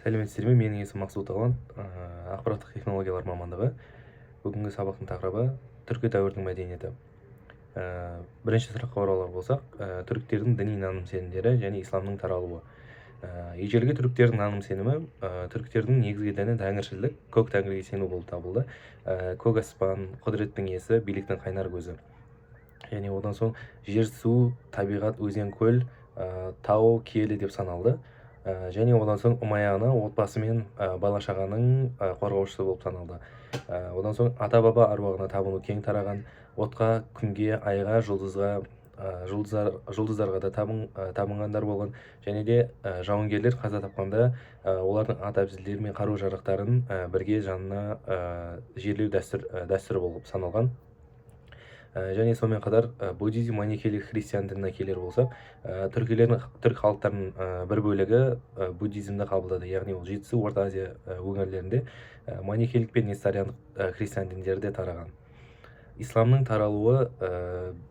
Сәлеметсіздер ме? Менің есімім Мақсут Ағлан, ақпараттық технологиялар мамандығы. Бүгінгі сабақтың тақырыбы түркі дәуірінің мәдениеті. Бірінші сұраққа оралар болсақ, түріктердің діни наным-сенімдері және исламның таралуы. Ежелгі түріктердің наным-сенімі түріктердің негізгі діні тәңіршілдік, көк тәңірге сену болып табылды. Көк аспан, құдіреттің иесі, биліктің қайнар көзі. Және одан соң жер, су, табиғат, өзен, көл, тау, киелі деп саналды. Және одан соң ұмаяны отбасы мен бала-шағаның қорғаушысы болып саналды. Одан соң ата-баба аруағына табыну кең тараған, отқа, күнге, айға, жұлдыздарға да табынғандар болған. Және де жауынгерлер қаза тапқанда олардың ат-әбзелдері мен қару-жарақтарын бірге жанына жерлеу дәстүрі болып саналған. Және сонымен қатар буддизм, маникейлік христиан дініне келер болсақ, түрік халықтарының бір бөлігі буддизмді қабылдады, яғни ол жетісу, Орта Азия өңірлерінде маникейлік пен несториандық христиан діндері де тараған. Исламның таралуы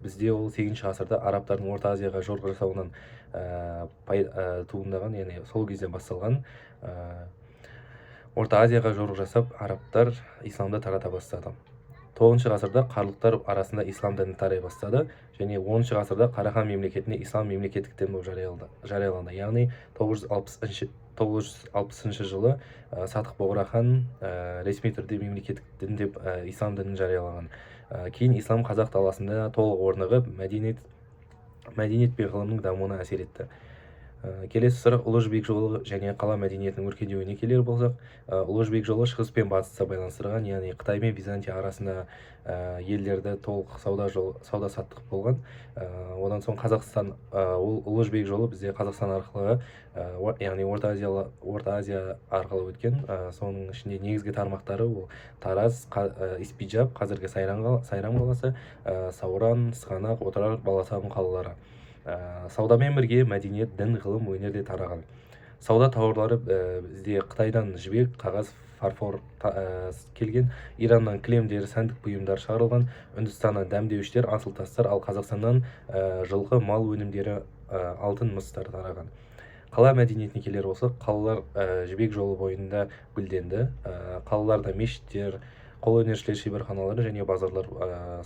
бізде ол 8-ші ғасырда арабтардың Орта Азияға жорық жасауынан туындаған, яғни сол кезде басталған. Орта Азияға жорық жасап, арабтар исламды тарата бастады. 9-шы ғасырда қарлықтар арасында ислам діні тарай бастады, және 10-шы ғасырда Қарахан мемлекетінде ислам мемлекеттік дін болып жарияланды. Яғни 960 жылы Садық Боғра хан ресми түрде мемлекеттік дін деп ислам дінін жариялаған. Кейін ислам қазақ даласында толық орнығып, мәдениет пен ғылымның дамуына әсер етті. Келесі сұрақ Ұлы Жібек жолы және қала мәдениетінің өркендеуіне келер болсақ, Ұлы Жібек жолы шығыс пен батысты байланыстырған, яғни Қытай мен Византия арасында елдерді толық сауда-саттық болған. Одан соң Қазақстан, Ұлы Жібек жолы бізде Қазақстан арқылы, яғни Орта Азия арқылы өткен. Соның ішінде негізгі тармақтары ол Тараз, Испиджаб, қазіргі Сайрам қаласы, Сауран, Сығанақ, Отырар, Баласағұн қалалары. Саудамен бірге мәдениет, дін, ғылым, өнерде тараған. Сауда тауарлары бізде Қытайдан жібек, қағаз, фарфор келген, Ираннан кілемдер, сәндік бұйымдар шығарылған, Үндістаннан дәмдеуіштер, асыл тастар, ал Қазақстаннан жылқы, мал өнімдері, алтын, мыстар тараған. Қала мәдениетіне келер болсақ, қалалар жібек жолы бойында гүлденді. Қалаларда мешіттер, қолөнершілер шеберханалары және базарлар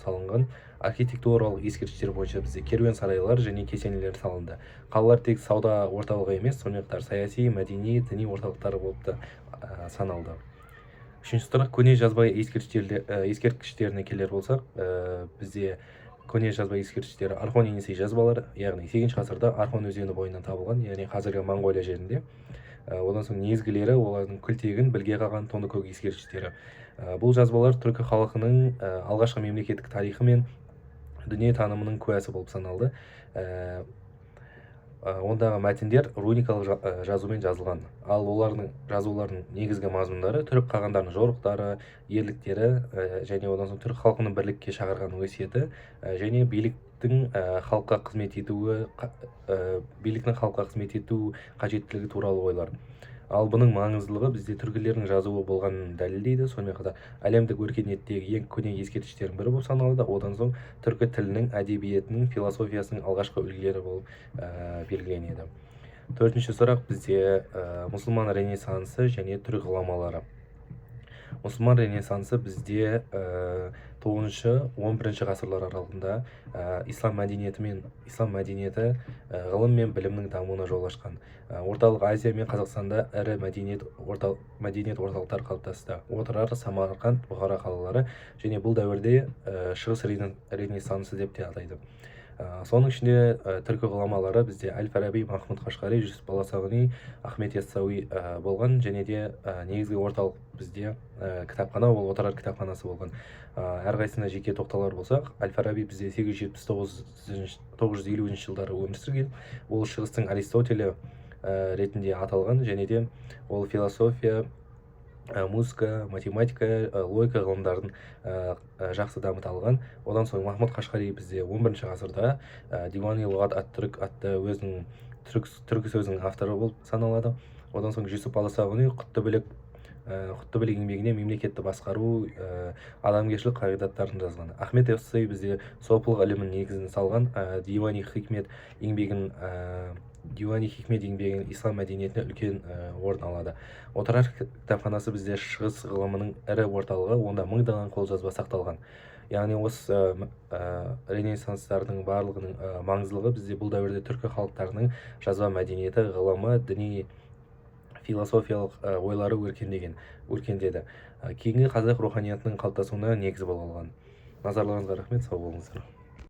салынған. Архитектуралық ескерткіштер бойынша бізде керуен сарайлар және кесенелер салынды. Қалалар тек сауда орталығы емес, сонымен қатар саяси, мәдени, діни орталықтары болып саналды. Үшінші сұрақ көне жазба ескерткіштеріне келер болсақ, бізде көне жазба ескерткіштері Орхон Енисей жазбалары, яғни 8-ші ғасырда Орхон өзені бойынан табылған, яғни қазіргі Моңғолия жерінде. Одан соң негізгілері олардың күлтегін, білге қалған Тоныкөк ескерткіштері. Бұл жазбалар түркі халқының алғашқы мемлекеттік тарихы мен дүние танымының куәсі болып саналды. Ондағы мәтіндер руникалық жазумен жазылған, ал олардың жазулардың негізгі мазмұндары түрік қағандарының жорықтары, ерліктері және одан соң түрік халқының бірлікке шақырған өсиеті және биліктің халыққа қызмет ету қажеттілігі туралы ойлар. Ал бұның маңыздылығы бізде түркілердің жазуы болғанын дәлелдейді. Сонымен қатар әлемдік өркениеттегі ең көне ескерткіштердің бірі болып саналады. Одан соң түркі тілінің, әдебиетінің, философиясының алғашқы үлгілері болып белгіленеді. 4-ші сұрақ бізде мұсылман ренессансы және түрік ғұламалары. Мұсылман ренессансы бізде 9-11 ғасырлар аралығында ислам мәдениеті ғылым мен білімнің дамуына жол ашқан. Орталық Азия мен Қазақстанда ірі мәдениет орталықтары қалыптасты. Отырар, Самарқанд, Бұхара қалалары және бұл дәуірде шығыс ренессансы деп те атайды. Соның ішінде түркі ғұламалары бізде Әл-Фараби, Махмұд Қашқари, Жүсіп Баласағұни, Ахмет Яссауи болған, және де негізгі орталық бізде кітапхана, ол Отырар кітапханасы болған. Әрқайсысына жеке тоқталар болсақ, Әл-Фараби бізде 879-950 жылдары өмір сүрген. Ол шығыстың Аристотелі ретінде аталған, және де ол философия, музыка, математика, логика ғылымдарын жақсы дамыта алған. Одан соң Махмұд Қашқари бізде 11-ші ғасырда Диван-и Лұғат ат-Түрк атты өзінің түркі сөзінің авторы болып саналады. Одан соң Жүсіп Баласағұни құтты білік еңбегіне мемлекетті басқару, адамгершілік қағидаттарын жазған. Ахмет Яссауи бізде сопылық ілімінің негізін салған. Дивани Хикмет еңбегін диуани хикмет еңбегі ислам мәдениетіне үлкен орын алады. Отырар кітапханасы бізде шығыс ғылымының ірі орталығы, онда мыңдаған қолжазба сақталған. Яғни осы ренессанстардың барлығының маңыздылығы бізде бұл дәуірде түркі халықтарының жазба мәдениеті, ғылымы, діни философиялық ойлары өркендеді. Кейінгі қазақ руханиятының қалыптасуына негіз болған. Назарларыңызға рахмет, сау болыңыздар.